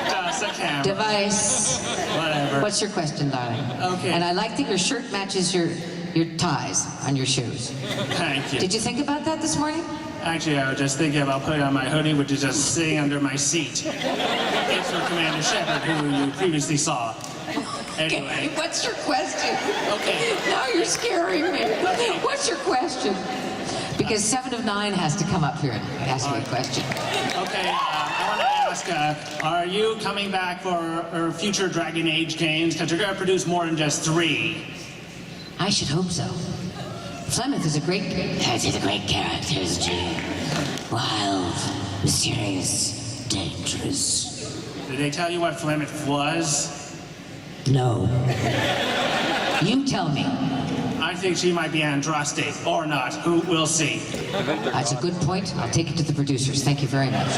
Just a camera. Device. Whatever. What's your question, darling? Okay. And I like that your shirt matches your ties on your shoes. Thank you. Did you think about that this morning? Actually, I was just thinking about putting on my hoodie, which is just sitting under my seat. It's for Commander Shepard, who you previously saw. Anyway. Okay, what's your question? Okay. Now you're scaring me. What's your question? Because 7 of 9 has to come up here and ask me a question. Okay, I want to ask, are you coming back for future Dragon Age games? Because you're going to produce more than just 3. I should hope so. Flemeth is a great character, isn't he? Wild, mysterious, dangerous. Did they tell you what Flemeth was? No. You tell me. I think she might be Andraste, or not. Who will see? That's a good point. I'll take it to the producers. Thank you very much.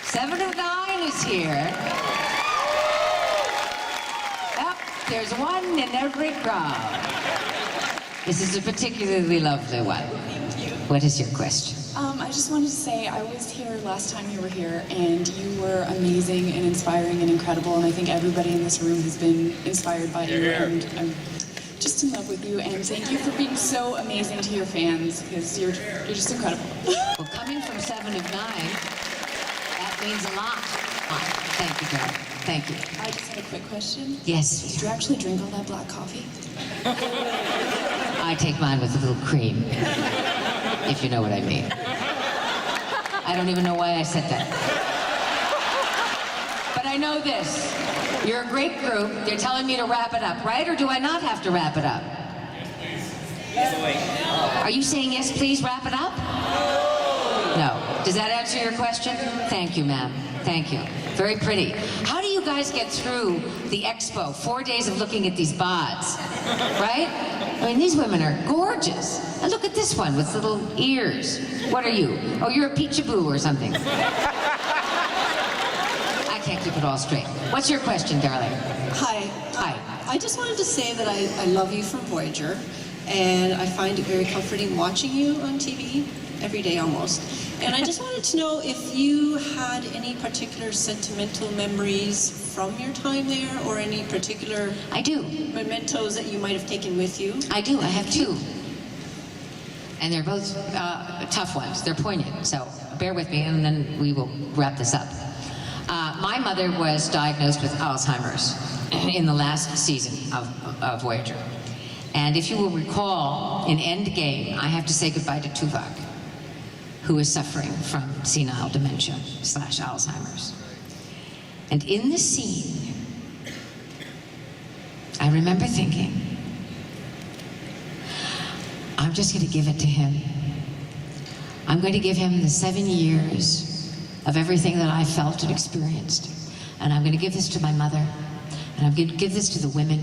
7 of 9 is here. Yep, there's one in every crowd. This is a particularly lovely one. What is your question? I just wanted to say I was here last time you were here, and you were amazing and inspiring and incredible, and I think everybody in this room has been inspired by you, and I'm just in love with you, and thank you for being so amazing to your fans, because you're just incredible. Well, coming from 7 of 9, that means a lot. Thank you, darling. Thank you. I just had a quick question. Yes. Did you actually drink all that black coffee? I take mine with a little cream, if you know what I mean. I don't even know why I said that. But I know this. You're a great group. They're telling me to wrap it up, right? Or do I not have to wrap it up? Are you saying yes, please wrap it up? No. Does that answer your question? Thank you, ma'am. Thank you. Very pretty. How do you guys get through the expo? 4 days of looking at these bods, right? I mean, these women are gorgeous. And look at this one with little ears. What are you? Oh, you're a peachaboo or something. I can't keep it all straight. What's your question, darling? Hi. Hi. I just wanted to say that I love you from Voyager, and I find it very comforting watching you on TV every day almost. And I just wanted to know if you had any particular sentimental memories from your time there, or any particular I do. mementos that you might have taken with you. I do. I have 2. And they're both tough ones. They're poignant. So bear with me, and then we will wrap this up. My mother was diagnosed with Alzheimer's in the last season of Voyager. And if you will recall, in Endgame, I have to say goodbye to Tuvok, who is suffering from senile dementia / Alzheimer's. And in the scene, I remember thinking, I'm just going to give it to him. I'm going to give him the 7 years of everything that I felt and experienced. And I'm going to give this to my mother. And I'm going to give this to the women.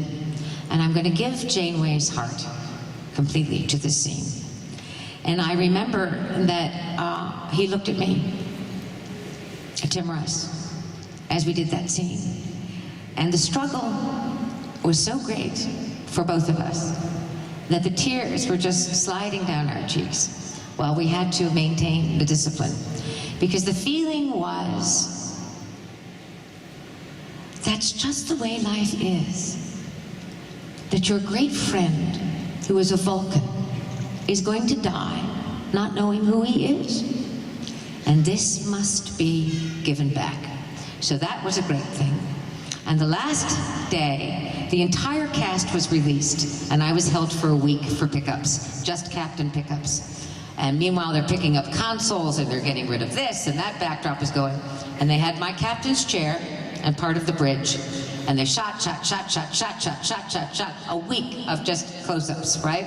And I'm going to give Janeway's heart completely to this scene. And I remember that he looked at me, Tim Russ, as we did that scene. And the struggle was so great for both of us that the tears were just sliding down our cheeks while we had to maintain the discipline. Because the feeling was, that's just the way life is. That your great friend, who is a Vulcan, is going to die not knowing who he is. And this must be given back. So that was a great thing. And the last day, the entire cast was released, and I was held for a week for pickups, just captain pickups. And meanwhile, they're picking up consoles, and they're getting rid of this, and that backdrop is going. And they had my captain's chair and part of the bridge, and they shot, a week of just close-ups, right?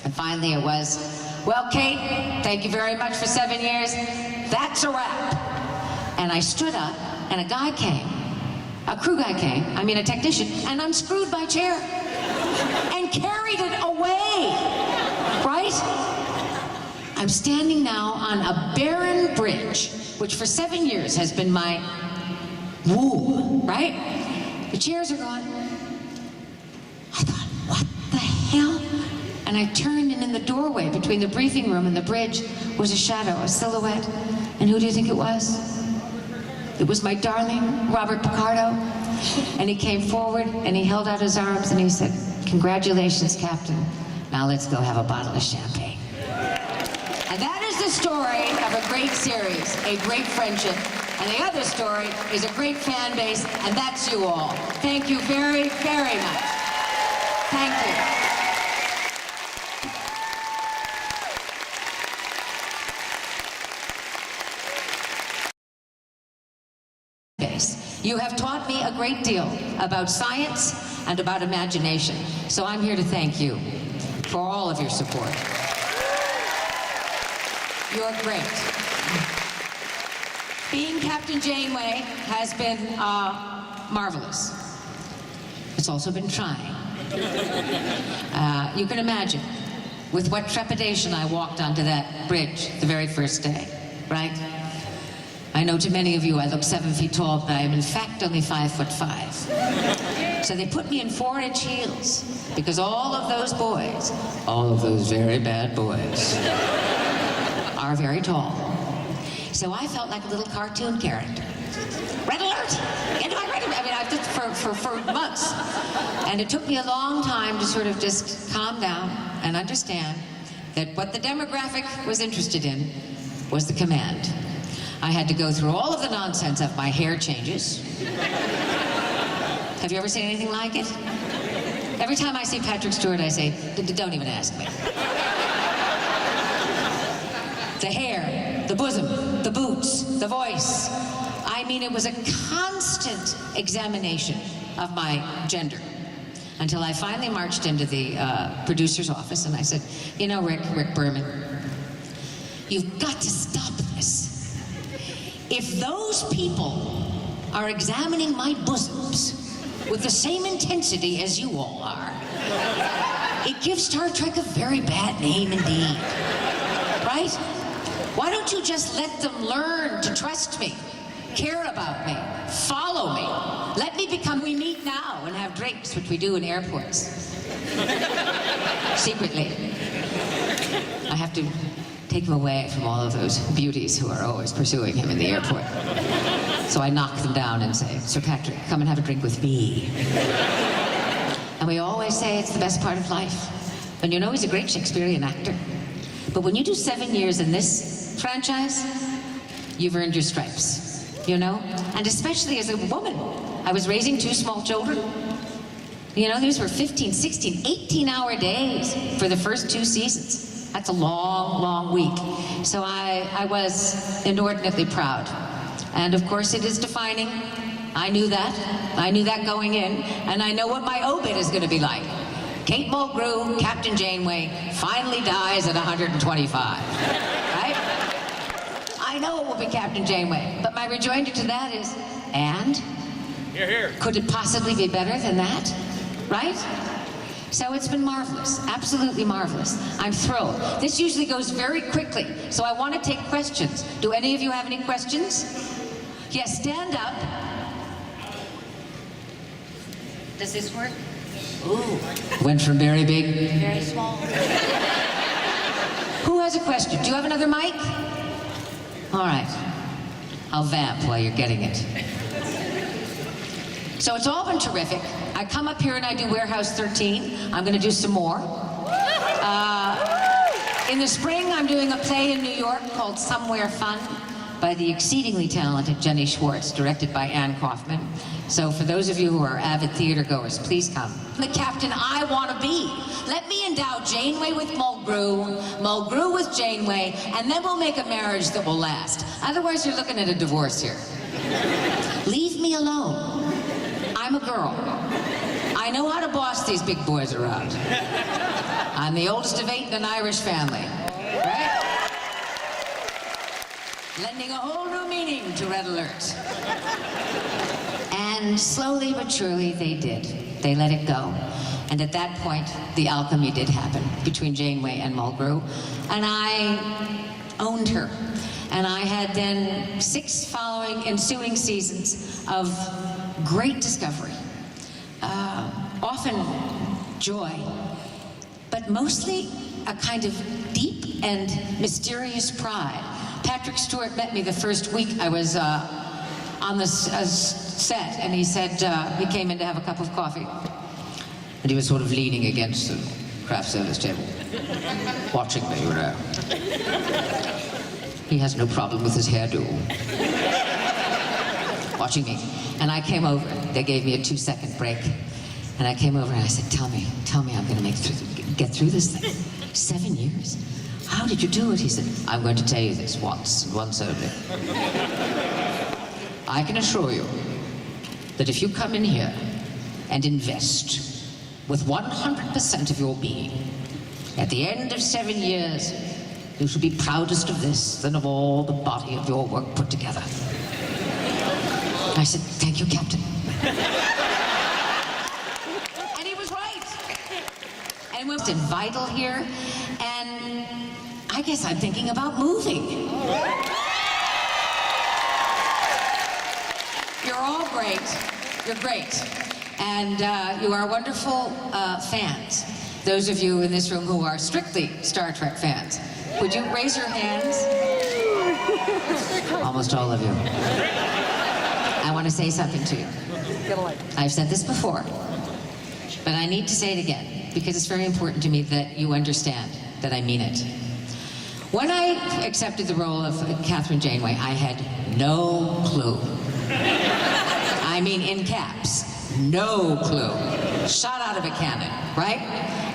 And finally it was, well, Kate, thank you very much for 7 years. That's a wrap. And I stood up, and a guy came, a crew guy came, a technician, and unscrewed my chair and carried it away, right? I'm standing now on a barren bridge, which for 7 years has been my womb, right? The chairs are gone. I thought, what the hell? And I turned, and in the doorway between the briefing room and the bridge was a shadow, a silhouette. And who do you think it was? It was my darling Robert Picardo. And he came forward, and he held out his arms, and he said, congratulations, Captain. Now let's go have a bottle of champagne. And that is the story of a great series, a great friendship. And the other story is a great fan base, and that's you all. Thank you very, very much. Thank you. You have taught me a great deal about science and about imagination. So I'm here to thank you for all of your support. You're great. Being Captain Janeway has been marvelous. It's also been trying. You can imagine with what trepidation I walked onto that bridge the very first day, right? I know to many of you I look 7 feet tall, but I am in fact only 5'5". So they put me in 4-inch heels because all of those boys, all of those very bad boys, are very tall. So I felt like a little cartoon character. Red alert! Get my red alert! I mean, I've did for months. And it took me a long time to sort of just calm down and understand that what the demographic was interested in was the command. I had to go through all of the nonsense of my hair changes. Have you ever seen anything like it? Every time I see Patrick Stewart, I say, don't even ask me. The hair, the bosom, the boots, the voice. I mean, it was a constant examination of my gender until I finally marched into the producer's office and I said, you know, Rick Berman, you've got to stop this. If those people are examining my bosoms with the same intensity as you all are, it gives Star Trek a very bad name indeed, right? Why don't you just let them learn to trust me, care about me, follow me? Let me become, we meet now and have drinks, which we do in airports. Secretly. I have to take him away from all of those beauties who are always pursuing him in the airport. So I knock them down and say, Sir Patrick, come and have a drink with me. And we always say it's the best part of life. And you know he's a great Shakespearean actor. But when you do 7 years in this franchise, you've earned your stripes, you know? And especially as a woman. I was raising 2 small children. You know, these were 15, 16, 18-hour days for the first 2 seasons. That's a long, long week. So I was inordinately proud. And of course it is defining. I knew that. I knew that going in. And I know what my obit is going to be like. Kate Mulgrew, Captain Janeway, finally dies at 125. Right? I know it will be Captain Janeway. But my rejoinder to that is, and? Here, here. Could it possibly be better than that? Right? So it's been marvelous, absolutely marvelous. I'm thrilled. This usually goes very quickly, so I want to take questions. Do any of you have any questions? Yes, stand up. Does this work? Ooh. Went from very big. Very small. Who has a question? Do you have another mic? All right. I'll vamp while you're getting it. So it's all been terrific. I come up here and I do Warehouse 13. I'm going to do some more. In the spring, I'm doing a play in New York called Somewhere Fun by the exceedingly talented Jenny Schwartz, directed by Ann Kaufman. So for those of you who are avid theater goers, please come. The captain I want to be. Let me endow Janeway with Mulgrew, Mulgrew with Janeway, and then we'll make a marriage that will last. Otherwise, you're looking at a divorce here. Leave me alone. I'm a girl. I know how to boss these big boys around. I'm the oldest of 8 in an Irish family. Right? Lending a whole new meaning to Red Alert. And slowly but surely they did. They let it go. And at that point, the alchemy did happen between Janeway and Mulgrew. And I owned her. And I had then 6 following ensuing seasons of great discovery, often joy, but mostly a kind of deep and mysterious pride. Patrick Stewart met me the first week I was on the set, and he said, he came in to have a cup of coffee, and he was sort of leaning against the craft service table, watching me, you know. He has no problem with his hairdo. Watching me. And I came over. They gave me a 2-second break. And I came over and I said, tell me, I'm going to get through this thing. 7 years? How did you do it? He said, I'm going to tell you this once, and once only. I can assure you that if you come in here and invest with 100% of your being, at the end of 7 years, you should be proudest of this than of all the body of your work put together. I said, thank you, Captain. and what's vital here, and I guess I'm thinking about moving. You're all great. You're great. And you are wonderful fans. Those of you in this room who are strictly Star Trek fans, would you raise your hands? Almost all of you. I want to say something to you. I've said this before, but I need to say it again because it's very important to me that you understand that I mean it. When I accepted the role of Kathryn Janeway, I had no clue. I mean, in caps, no clue. Shot out of a cannon, right?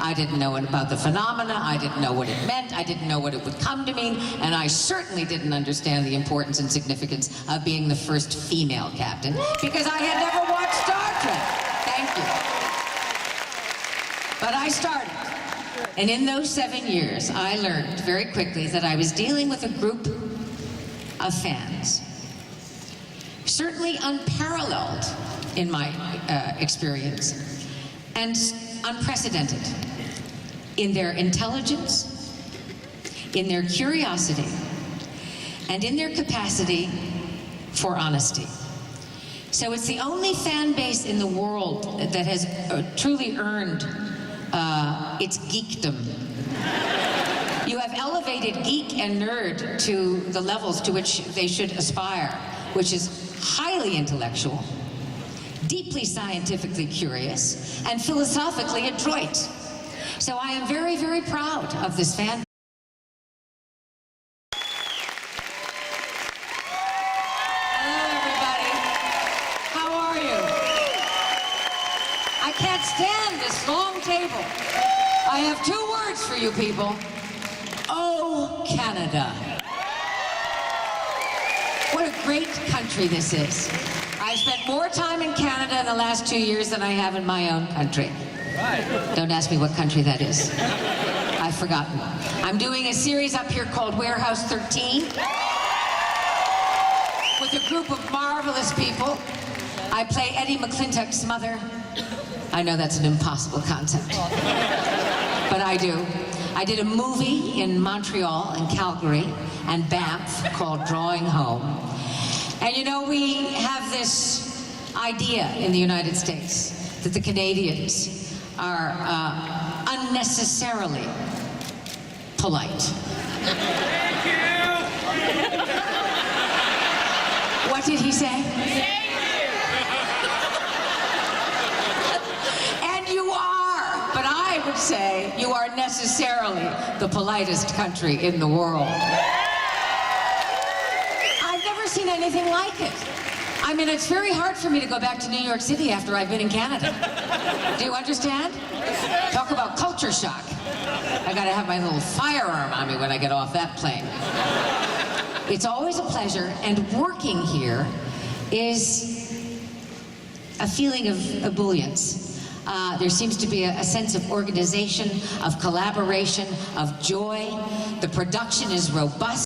I didn't know about the phenomena, I didn't know what it meant, I didn't know what it would come to mean, and I certainly didn't understand the importance and significance of being the first female captain, because I had never watched Star Trek. Thank you. But I started. And in those 7 years, I learned very quickly that I was dealing with a group of fans, certainly unparalleled in my experience, and unprecedented in their intelligence, in their curiosity, and in their capacity for honesty. So it's the only fan base in the world that has truly earned its geekdom. You have elevated geek and nerd to the levels to which they should aspire, which is highly intellectual, deeply scientifically curious, and philosophically adroit. So I am very, very proud of this fan. Hello, everybody. How are you? I can't stand this long table. I have 2 words for you people. Oh, Canada. What a great country this is. I've spent more time in Canada in the last 2 years than I have in my own country. Don't ask me what country that is. I've forgotten. I'm doing a series up here called Warehouse 13 with a group of marvelous people. I play Eddie McClintock's mother. I know that's an impossible concept, but I do. I did a movie in Montreal and Calgary and Banff called Drawing Home. And you know, we have this idea in the United States that the Canadians are unnecessarily polite. Thank you. What did he say? And you are, but I would say you are necessarily the politest country in the world. I've never seen anything like it. I mean, it's very hard for me to go back to New York City after I've been in Canada. Do you understand? Talk about culture shock. I gotta have my little firearm on me when I get off that plane. It's always a pleasure, and working here is a feeling of ebullience. There seems to be a sense of organization, of collaboration, of joy. The production is robust.